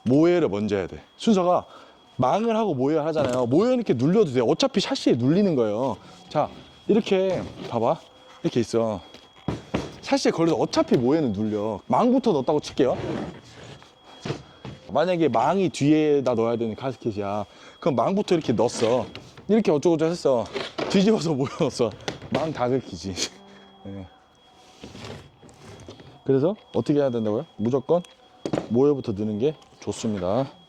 모여를 먼저 해야 돼. 순서가 망을 하고 모여 하잖아요. 모여 이렇게 눌려도 돼. 어차피 샤시에 눌리는 거예요. 자, 이렇게 봐봐. 이렇게 있어. 샤시에 걸려서 어차피 모여는 눌려. 망부터 넣었다고 칠게요. 만약에 망이 뒤에다 넣어야 되는 가스켓이야. 그럼 망부터 이렇게 넣었어. 이렇게 어쩌고저쩌고 했어. 뒤집어서 모여 넣었어. 망 다 긁히지. 네. 그래서 어떻게 해야 된다고요? 무조건 모여부터 넣는 게 좋습니다.